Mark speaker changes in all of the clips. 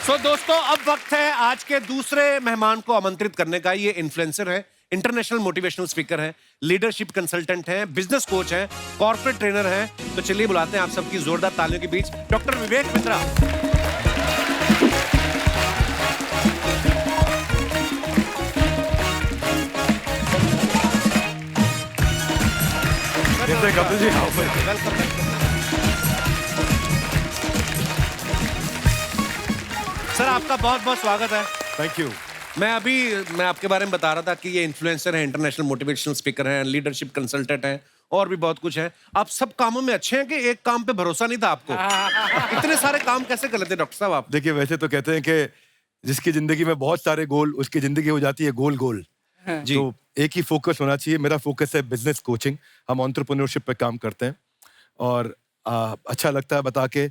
Speaker 1: दोस्तों अब वक्त है आज के दूसरे मेहमान को आमंत्रित करने का। ये इन्फ्लुएंसर है, इंटरनेशनल मोटिवेशनल स्पीकर है, लीडरशिप कंसल्टेंट है, बिजनेस कोच है, कॉर्पोरेट ट्रेनर है। तो चलिए बुलाते हैं आप सबकी जोरदार तालियों के बीच doctor Vivek Bindra. Welcome. Sir आपका बहुत बहुत स्वागत है।
Speaker 2: Thank you.
Speaker 1: मैं आपके बारे में बता रहा था कि ये इन्फ्लुएंसर है, इंटरनेशनल मोटिवेशनल स्पीकर हैं, लीडरशिप कंसल्टेंट हैं और भी बहुत कुछ है। आप सब कामों में अच्छे हैं कि एक काम पे भरोसा नहीं था आपको? इतने सारे काम कैसे कर लेते हैं डॉक्टर साहब आप?
Speaker 2: देखिए वैसे तो कहते हैं कि जिसकी जिंदगी में बहुत सारे गोल, उसकी जिंदगी हो जाती है गोल गोल।
Speaker 1: जी।
Speaker 2: तो एक ही फोकस होना चाहिए। मेरा फोकस है बिजनेस कोचिंग। हम एंटरप्रेन्योरशिप पे काम करते हैं और अच्छा लगता है बता के।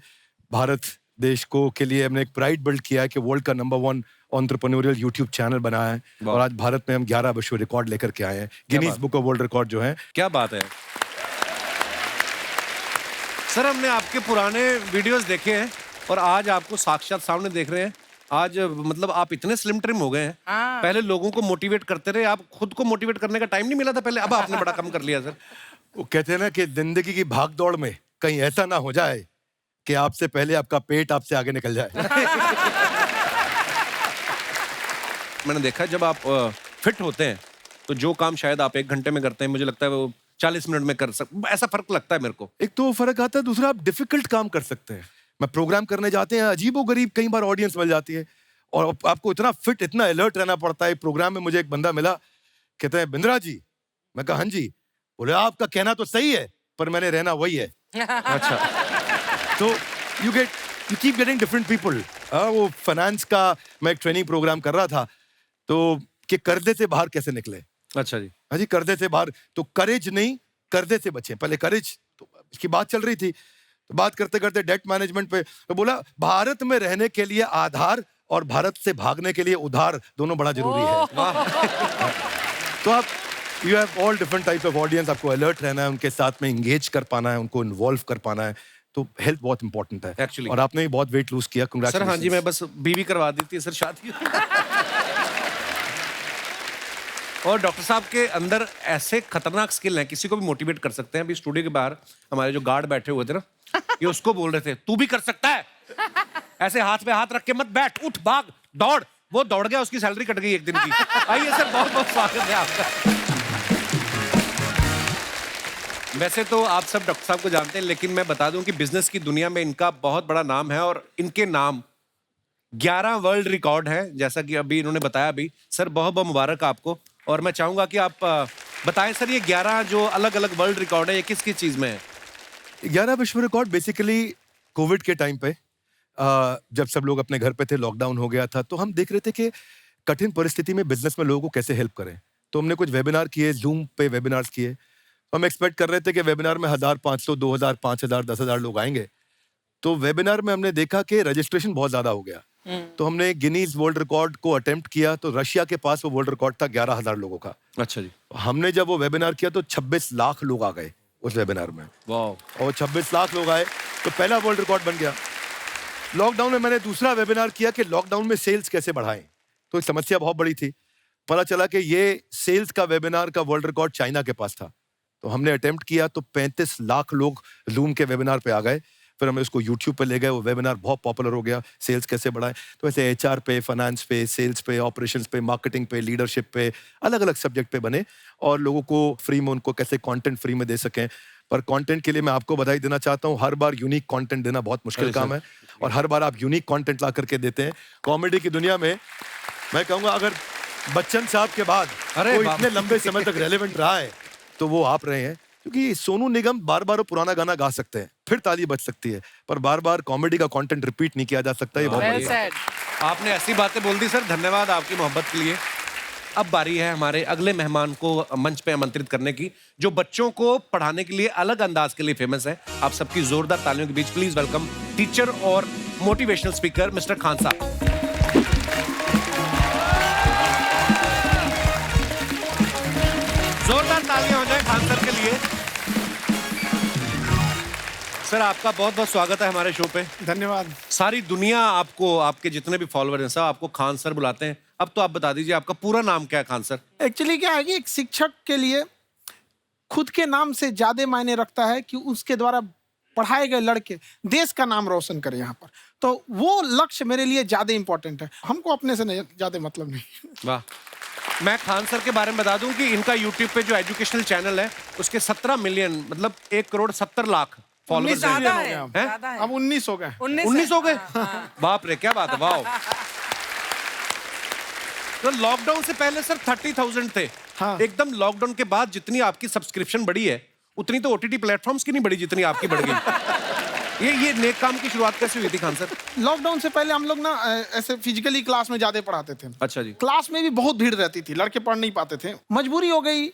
Speaker 2: भारत देश को के लिए हमने एक प्राइड बिल्ड किया है कि वर्ल्ड का नंबर 1 एंटरप्रेन्योरियल यूट्यूब चैनल बनाया है और आज भारत में हम 11 विश्व रिकॉर्ड लेकर के आए हैं, Guinness book of world record जो है।
Speaker 1: क्या बात है सर, हमने आपके पुराने वीडियोस देखे हैं और आज आपको साक्षात सामने देख रहे हैं। आज मतलब आप इतने स्लिम ट्रिम हो गए हैं। पहले लोगों को मोटिवेट करते रहे, आप खुद को मोटिवेट करने का टाइम नहीं मिला था पहले, अब आपने बड़ा कम कर लिया सर।
Speaker 2: वो कहते हैं ना कि जिंदगी की भाग दौड़ में कहीं ऐसा ना हो जाए कि आपसे पहले आपका पेट आपसे आगे निकल जाए।
Speaker 1: मैंने देखा जब आप फिट होते हैं तो जो काम शायद आप 1 घंटे में करते हैं, मुझे लगता है वो 40 मिनट में कर ऐसा फर्क लगता है मेरे को।
Speaker 2: एक तो फर्क आता है, दूसरा आप डिफिकल्ट काम कर सकते हैं। मैं प्रोग्राम करने जाते हैं, अजीबोगरीब कई बार ऑडियंस मिल जाती है और आपको इतना फिट, इतना अलर्ट रहना पड़ता है। प्रोग्राम में मुझे एक बंदा मिला, कहते हैं बिंद्रा जी। मैं कहा हाँ जी। बोले आपका कहना तो सही है पर मैंने रहना वही है।
Speaker 1: अच्छा।
Speaker 2: तो you keep getting different people. वो फाइनेंस का मैं एक ट्रेनिंग प्रोग्राम कर रहा था तो कि कर्जे से बाहर कैसे निकले।
Speaker 1: अच्छा जी।
Speaker 2: हाँ जी, कर्जे से बाहर। तो करेज नहीं, कर्जे से बचे। पहले करेज तो इसकी बात चल रही थी, तो बात करते करते डेट मैनेजमेंट पे तो बोला भारत में रहने के लिए आधार और भारत से भागने के लिए उधार दोनों बड़ा जरूरी है। तो आप you have all different types of audience. आपको अलर्ट रहना है, उनके साथ में इंगेज कर पाना है, उनको इन्वॉल्व कर पाना है। तो हेल्थ बहुत इंपॉर्टेंट है
Speaker 1: एक्चुअली।
Speaker 2: और आपने भी बहुत वेट लूज किया।
Speaker 1: सर हाँ जी, मैं बस बीवी करवा दी थी सर शादी। और डॉक्टर साहब के अंदर ऐसे खतरनाक स्किल हैं, किसी को भी मोटिवेट कर सकते हैं। अभी स्टूडियो के बाहर हमारे जो गार्ड बैठे हुए थे ना, ये उसको बोल रहे थे तू भी कर सकता है, ऐसे हाथ पे हाथ रख के मत बैठ, उठ भाग दौड़। वो दौड़ गया, उसकी सैलरी कट गई 1 दिन की। आइए सर, बहुत बहुत स्वागत है आपका। वैसे तो आप सब डॉक्टर साहब को जानते हैं, लेकिन मैं बता दूं कि बिजनेस की दुनिया में इनका बहुत बड़ा नाम है और इनके नाम 11 वर्ल्ड रिकॉर्ड है, जैसा कि अभी इन्होंने बताया। अभी सर बहुत बहुत मुबारक आपको। और मैं चाहूंगा कि आप बताएं सर, ये 11 जो अलग अलग वर्ल्ड रिकॉर्ड है, ये किस किस चीज में है?
Speaker 2: 11 विश्व रिकॉर्ड बेसिकली कोविड के टाइम पे जब सब लोग अपने घर पे थे, लॉकडाउन हो गया था, तो हम देख रहे थे कि कठिन परिस्थिति में बिजनेस में लोगों को कैसे हेल्प करें। तो हमने कुछ वेबिनार किए, जूम पे वेबिनार्स किए। हम एक्सपेक्ट कर रहे थे कि वेबिनार में 1500, 2000, 5000, 10,000 लोग आएंगे। तो वेबिनार में हमने देखा कि रजिस्ट्रेशन बहुत ज्यादा हो गया। तो हमने गिनीज वर्ल्ड रिकॉर्ड को अटेम्प्ट किया, तो रशिया के पास वो वर्ल्ड रिकॉर्ड था 11,000 लोगों का।
Speaker 1: अच्छा जी।
Speaker 2: हमने जब वो वेबिनार किया तो 26 लाख लोग आ गए उस वेबिनार में।
Speaker 1: वाह।
Speaker 2: और 26 लाख लोग आए तो पहला वर्ल्ड रिकॉर्ड बन गया। लॉकडाउन में मैंने दूसरा वेबिनार किया कि लॉकडाउन में सेल्स कैसे बढ़ाएं। तो समस्या बहुत बड़ी थी। पता चला कि ये सेल्स का वेबिनार का वर्ल्ड रिकॉर्ड चाइना के पास था। तो हमने अटेम्प्ट किया तो 35 लाख लोग जूम के वेबिनार पे आ गए। फिर हम इसको यूट्यूब पे ले गए, वो वेबिनार बहुत पॉपुलर हो गया। सेल्स कैसे बढ़ाएं, तो ऐसे एचआर पे, फाइनेंस पे, सेल्स पे, ऑपरेशंस पे, मार्केटिंग पे, लीडरशिप पे, अलग अलग सब्जेक्ट पे बने और लोगों को फ्री में उनको कैसे कंटेंट फ्री में दे सकें। पर कंटेंट के लिए मैं आपको बधाई देना चाहता हूँ। हर बार यूनिक कंटेंट देना बहुत मुश्किल काम है और हर बार आप यूनिक कंटेंट ला करके देते हैं। कॉमेडी की दुनिया में मैं कहूँगा अगर बच्चन साहब के बाद कोई इतने लंबे समय तक रेलेवेंट रहा है तो वो आप रहे हैं। क्योंकि सोनू निगम बार बार वो पुराना गाना गा सकते हैं, फिर ताली बज सकती है, पर बार बार कॉमेडी का कंटेंट रिपीट नहीं किया जा सकता। ये बहुत बढ़िया है।
Speaker 1: आपने ऐसी बातें बोल दी सर, धन्यवाद आपकी मोहब्बत के लिए। अब बारी है हमारे अगले मेहमान को मंच पे आमंत्रित करने की, जो बच्चों को पढ़ाने के लिए अलग अंदाज के लिए फेमस है। आप सबकी जोरदार तालियों के बीच प्लीज वेलकम टीचर और मोटिवेशनल स्पीकर मिस्टर खान साहब। जोरदार तालियां हो जाए खान सर के लिए। सर आपका बहुत बहुत स्वागत है हमारे शो पे।
Speaker 3: धन्यवाद।
Speaker 1: सारी दुनिया आपको, आपके जितने भी फॉलोअर हैं सब आपको खान सर बुलाते हैं। अब तो आप बता दीजिए आपका पूरा नाम क्या है खान सर?
Speaker 3: एक्चुअली क्या है कि एक शिक्षक के लिए खुद के नाम से ज्यादा मायने रखता है कि उसके द्वारा पढ़ाए गए लड़के देश का नाम रोशन करें यहाँ पर, तो वो लक्ष्य मेरे लिए ज्यादा इंपॉर्टेंट है। हमको अपने से नहीं ज्यादा मतलब नहीं।
Speaker 1: वाह। मैं खान सर के बारे में बता दूं कि इनका यूट्यूब पे जो एजुकेशनल चैनल है उसके 17 मिलियन मतलब 1,70,00,000 फॉलोअर्स
Speaker 4: ज्यादा
Speaker 1: हैं।
Speaker 4: है,
Speaker 1: हैं?
Speaker 4: ज्यादा है।
Speaker 3: अब 19 हो गए।
Speaker 1: 19 हो गए? बाप रे, क्या बात है, वाह। तो लॉकडाउन से पहले सर 30,000 थे।
Speaker 3: हाँ।
Speaker 1: एकदम लॉकडाउन के बाद जितनी आपकी सब्सक्रिप्शन बढ़ी है उतनी तो ओटीटी प्लेटफॉर्म्स की नहीं बढ़ी जितनी आपकी बढ़ गई। ये नेक काम की शुरुआत कैसे हुई थी खान सर?
Speaker 3: लॉकडाउन से पहले हम लोग ना ऐसे फिजिकली क्लास में ज्यादा पढ़ाते थे।
Speaker 1: अच्छा जी।
Speaker 3: क्लास में भी बहुत भीड़ रहती थी, लड़के पढ़ नहीं पाते थे। मजबूरी हो गई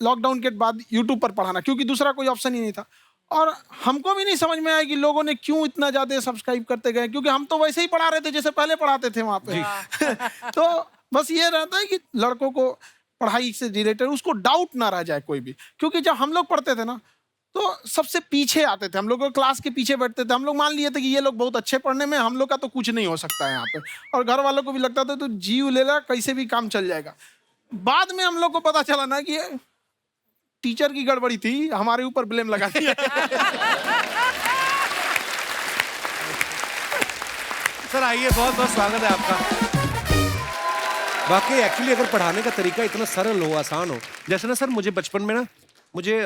Speaker 3: लॉकडाउन के बाद यूट्यूब पर पढ़ाना, क्योंकि दूसरा कोई ऑप्शन ही नहीं था। और हमको भी नहीं समझ में आया कि लोगों ने क्यों इतना ज्यादा सब्सक्राइब करते गए, क्योंकि हम तो वैसे ही पढ़ा रहे थे जैसे पहले पढ़ाते थे वहां पे। तो बस ये रहता है कि लड़कों को पढ़ाई से रिलेटेड उसको डाउट ना रह जाए कोई भी, क्योंकि जब हम लोग पढ़ते थे ना तो सबसे पीछे आते थे, हम लोग क्लास के पीछे बैठते थे। हम लोग मान लिए थे कि ये लोग बहुत अच्छे पढ़ने में, हम लोग का तो कुछ नहीं हो सकता है यहाँ पे। और घर वालों को भी लगता था तो जीव ले ला, कैसे भी काम चल जाएगा। बाद में हम लोग को पता चला ना कि टीचर की गड़बड़ी थी, हमारे ऊपर ब्लेम लगा दिया।
Speaker 1: सर आइए, बहुत बहुत स्वागत है आपका। वाकई एक्चुअली अगर पढ़ाने का तरीका इतना सरल हो, आसान हो, जैसे ना सर मुझे बचपन में ना मुझे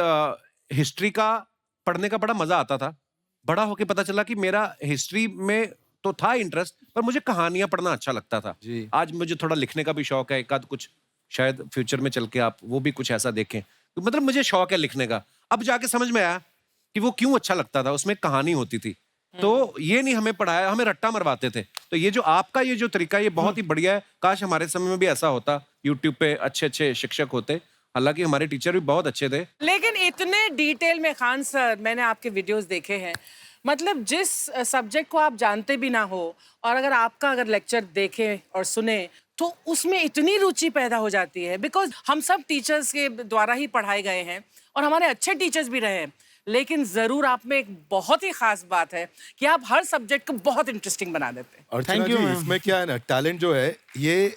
Speaker 1: हिस्ट्री का पढ़ने का बड़ा मजा आता था। बड़ा होके पता चला कि मेरा हिस्ट्री में तो था इंटरेस्ट, पर मुझे कहानियां पढ़ना अच्छा लगता था।
Speaker 2: जी।
Speaker 1: आज मुझे थोड़ा लिखने का भी शौक है, एक आध कुछ शायद फ्यूचर में चल के आप वो भी कुछ ऐसा देखें। तो मतलब मुझे शौक है लिखने का। अब जाके समझ में आया कि वो क्यों अच्छा लगता था, उसमें एक कहानी होती थी। तो ये नहीं हमें पढ़ाया, हमें रट्टा मरवाते थे। तो ये जो आपका ये जो तरीका ये बहुत ही बढ़िया है। काश हमारे समय में भी ऐसा होता, यूट्यूब पे अच्छे अच्छे शिक्षक होते। हालांकि हमारे टीचर भी बहुत अच्छे थे।
Speaker 4: लेकिन इतने डिटेल में खान सर, मैंने आपके वीडियोस देखे हैं, मतलब जिस सब्जेक्ट को आप जानते भी ना हो और अगर लेक्चर देखें और सुने तो उसमें इतनी रुचि पैदा हो जाती है। बिकॉज हम सब टीचर्स के द्वारा ही पढ़ाए गए हैं और हमारे अच्छे टीचर्स भी रहे हैं, लेकिन जरूर आप में एक बहुत ही खास बात है कि आप हर सब्जेक्ट को बहुत इंटरेस्टिंग बना देते हैं।
Speaker 2: अर्चना
Speaker 3: Thank you,
Speaker 2: जी,
Speaker 3: ma'am.
Speaker 2: इसमें क्या है ना, टैलेंट जो है ये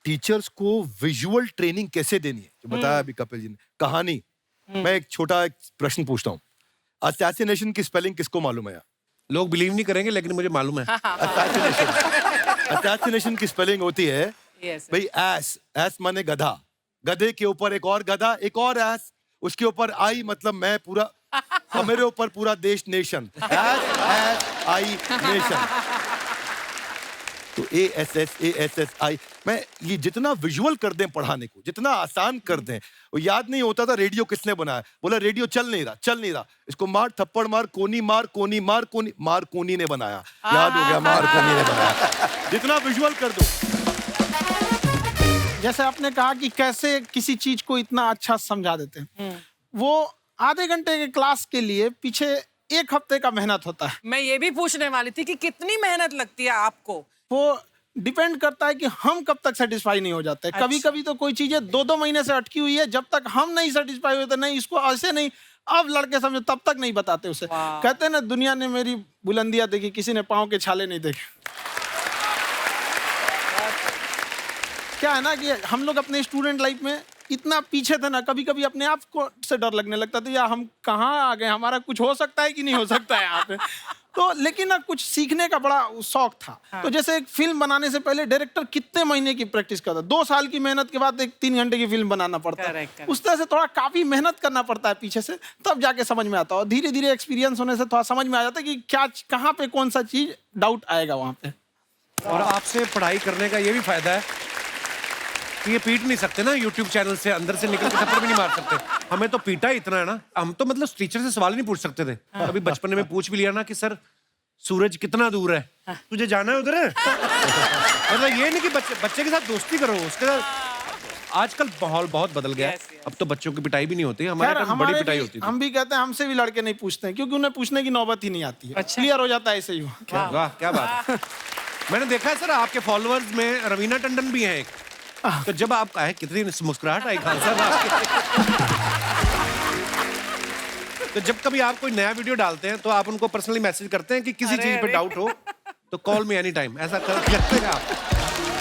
Speaker 2: टीचर्स को विजुअल ट्रेनिंग कैसे देनी है, जो बताया अभी कपिल जी ने। कहानी, मैं एक छोटा एक प्रश्न पूछता हूँ। असैसिनेशन की स्पेलिंग किसको मालूम है यार?
Speaker 1: लोग बिलीव नहीं करेंगे लेकिन मुझे मालूम है।
Speaker 2: असैसिनेशन की स्पेलिंग होती है
Speaker 4: Yes.
Speaker 2: भाई एस माने गधा, गधे के ऊपर एक और गधा, एक और एस, उसके ऊपर आई मतलब मैं पूरा, और मेरे ऊपर पूरा देश, नेशन। S I nation. तो ASSASSI, मैं ये जितना विजुअल कर दें पढ़ाने को, जितना आसान कर दें। वो याद नहीं होता था रेडियो किसने बनाया, बोला रेडियो चल नहीं रहा, इसको मार थप्पड़ मार, कोनी मार, कोनी मार, कोनी मार, कोनी ने बनाया। याद हो गया, मार कोनी ने बनाया। जितना विजुअल कर दो।
Speaker 3: जैसे आपने कहा कि कैसे किसी चीज को इतना अच्छा समझा देते हैं, वो आधे घंटे के क्लास के लिए पीछे 1 हफ्ते का मेहनत होता है।
Speaker 4: मैं ये भी पूछने वाली थी कि कितनी मेहनत लगती है आपको।
Speaker 3: वो डिपेंड करता है कि हम कब तक सेटिस्फाई नहीं हो जाते।
Speaker 4: अच्छा।
Speaker 3: कभी कभी तो कोई चीजें 2-2 महीने से अटकी हुई है, जब तक हम नहीं सेटिस्फाई होते, नहीं इसको ऐसे नहीं, अब लड़के समझो तब तक नहीं बताते उसे।
Speaker 4: वाह।
Speaker 3: कहते हैं ना, दुनिया ने मेरी बुलंदियां देखी, किसी ने पाँव के छाले नहीं देखे। क्या है ना कि हम लोग अपने स्टूडेंट लाइफ में इतना पीछे थे ना, कभी कभी अपने आप को से डर लगने लगता था, यार हम कहाँ आ गए, हमारा कुछ हो सकता है कि नहीं हो सकता है यहाँ पे। तो लेकिन ना कुछ सीखने का बड़ा शौक था।
Speaker 4: हाँ।
Speaker 3: तो जैसे एक फिल्म बनाने से पहले डायरेक्टर कितने महीने की प्रैक्टिस करता है, 2 साल की मेहनत के बाद एक 3 घंटे की फिल्म बनाना पड़ता है।
Speaker 4: Correct.
Speaker 3: उस तरह से थोड़ा काफी मेहनत करना पड़ता है पीछे से, तब जाके समझ में आता है। और धीरे धीरे एक्सपीरियंस होने से थोड़ा समझ में आ जाता है कि क्या, कहाँ पे कौन सा चीज डाउट आएगा वहाँ पे।
Speaker 1: और आपसे पढ़ाई करने का ये भी फायदा है कि ये पीट नहीं सकते ना यूट्यूब चैनल से, अंदर से निकल के थप्पड़ भी नहीं मार सकते। हमें तो पीटा ही इतना है ना, हम तो मतलब टीचर से सवाल ही नहीं पूछ सकते थे। अभी बचपन में पूछ भी लिया ना कि सर सूरज कितना दूर है, तुझे जाना है उधर है। मतलब ये नहीं कि बच्चे के साथ दोस्ती करो, उसके साथ। आजकल माहौल बहुत बदल गया है।
Speaker 4: Yes, yes.
Speaker 1: अब तो बच्चों की पिटाई भी नहीं होती, हमारे
Speaker 3: खैर,
Speaker 1: टाइम बड़ी पिटाई होती थी।
Speaker 3: हम भी कहते हैं, हमसे भी लड़के नहीं पूछते हैं, क्योंकि उन्हें पूछने की नौबत ही नहीं आती है।
Speaker 4: अच्छा।
Speaker 3: क्लियर हो जाता है ऐसे ही वो।
Speaker 1: वाह क्या बात है। मैंने देखा है सर आपके फॉलोअर्स में रवीना टंडन भी है एक। तो जब आप आए कितनी मुस्कुराहट आई खान साहब आपके। तो जब कभी आप कोई नया वीडियो डालते हैं तो आप उनको पर्सनली मैसेज करते हैं कि किसी
Speaker 4: अरे,
Speaker 1: चीज पे
Speaker 4: अरे।
Speaker 1: डाउट हो तो कॉल मी एनी टाइम, ऐसा करते हैं आप?